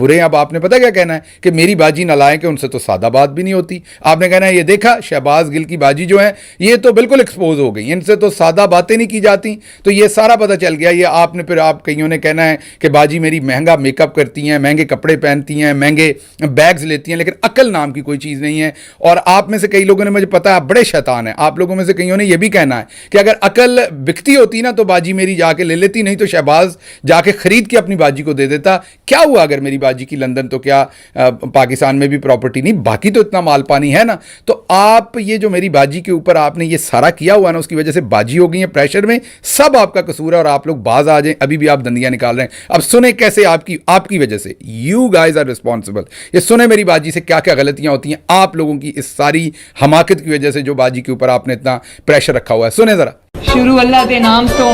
बुरे हैं। अब आपने पता क्या कहना है कि मेरी बाजी नालायक है, उनसे तो सादा बात भी नहीं होती। आपने कहना है ये देखा शहबाज गिल की बाजी जो है ये तो बिल्कुल एक्सपोज हो गई, इनसे तो सादा बातें नहीं की जाती। तो ये सारा पता चल गया। ये आपने फिर आप कईयों ने कहना है कि बाजी मेरी महंगा मेकअप करती हैं, महंगे कपड़े पहनती हैं, महंगे बैग्स लेती हैं, लेकिन अकल नाम की कोई चीज़ नहीं है। और आप में से कई लोगों ने, मुझे पता है आप बड़े शैतान हैं, आप लोगों में से कईयों ने यह भी कहना है कि अगर अकल बिकती होती ना तो बाजी मेरी जाके ले लेती, नहीं तो शहबाज जाके खरीद के अपनी बाजी को दे देता। क्या हुआ अगर मेरी बाजी की लंदन, तो क्या पाकिस्तान में भी प्रॉपर्टी नहीं, बाकी तो इतना माल पानी है ना। तो आप ये जो मेरी बाजी के ऊपर आपने ये सारा किया हुआ ना, उसकी वजह से बाजी हो गई है प्रेशर में, सब आपका कसूर है और आप लोग बाज आ जाएं, अभी भी आप दंदियां निकाल रहे हैं। अब सुने कैसे आपकी वजह से, यू गाइज आर रिस्पॉन्सिबल। ये सुने मेरी बाजी से क्या क्या गलतियां होती हैं आप लोगों की इस सारी हमाकत की वजह से, जो बाजी के ऊपर आपने इतना प्रेशर रखा हुआ है। सुने जरा। शुरू अल्लाह दे नाम तो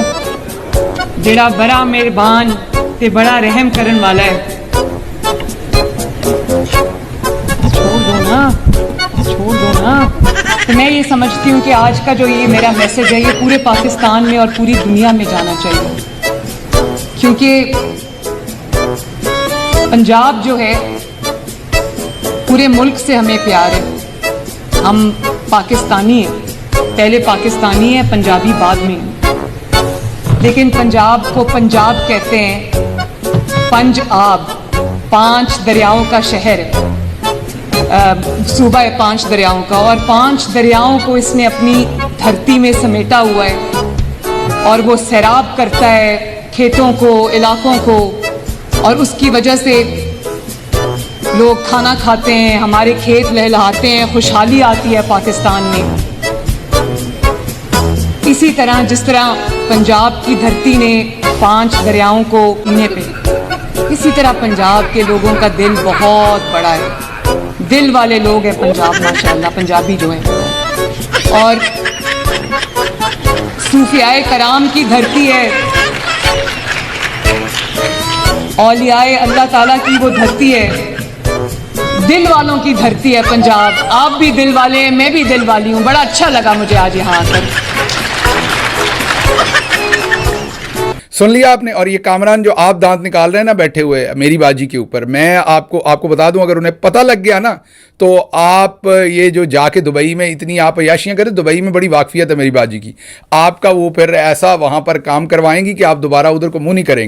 जेड़ा बड़ा मेहरबान ते बड़ा रहम करन वाला है। छोड़ दो ना। तो मैं ये समझती हूँ कि आज का जो ये मेरा मैसेज है ये पूरे पाकिस्तान में और पूरी दुनिया में जाना चाहिए, क्योंकि पंजाब जो है पूरे मुल्क से हमें प्यार है। हम पाकिस्तानी हैं, पहले पाकिस्तानी हैं, पंजाबी बाद में हैं। लेकिन पंजाब को पंजाब कहते हैं, पंज आब, 5 दरियाओं का शहर है, सूबा है 5 दरियाओं का, और 5 दरियाओं को इसने अपनी धरती में समेटा हुआ है और वो सैराब करता है खेतों को, इलाकों को, और उसकी वजह से लोग खाना खाते हैं, हमारे खेत लहलहाते हैं, खुशहाली आती है पाकिस्तान में। इसी तरह जिस तरह पंजाब की धरती ने 5 दरियाओं को पीने पे, इसी तरह पंजाब के लोगों का दिल बहुत बड़ा है, दिल वाले लोग हैं पंजाब, माशाअल्लाह पंजाबी जो हैं। और सूफियाए कराम की धरती है, औलियाए अल्लाह ताला की वो धरती है, दिल वालों की धरती है पंजाब। आप भी दिल वाले हैं, मैं भी दिल वाली हूँ। बड़ा अच्छा लगा मुझे आज यहाँ आकर। सुन लिया आपने। और ये कामरान जो आप दांत निकाल रहे हैं ना बैठे हुए मेरी बाजी के ऊपर, मैं आपको बता दूं, अगर उन्हें पता लग गया ना तो आप ये जो जाके दुबई में इतनी आप अयाशियां करें, दुबई में बड़ी वाकफियत है मेरी बाजी की, आपका वो फिर ऐसा वहां पर काम करवाएंगी कि आप दोबारा उधर को मुंह नहीं करेंगे।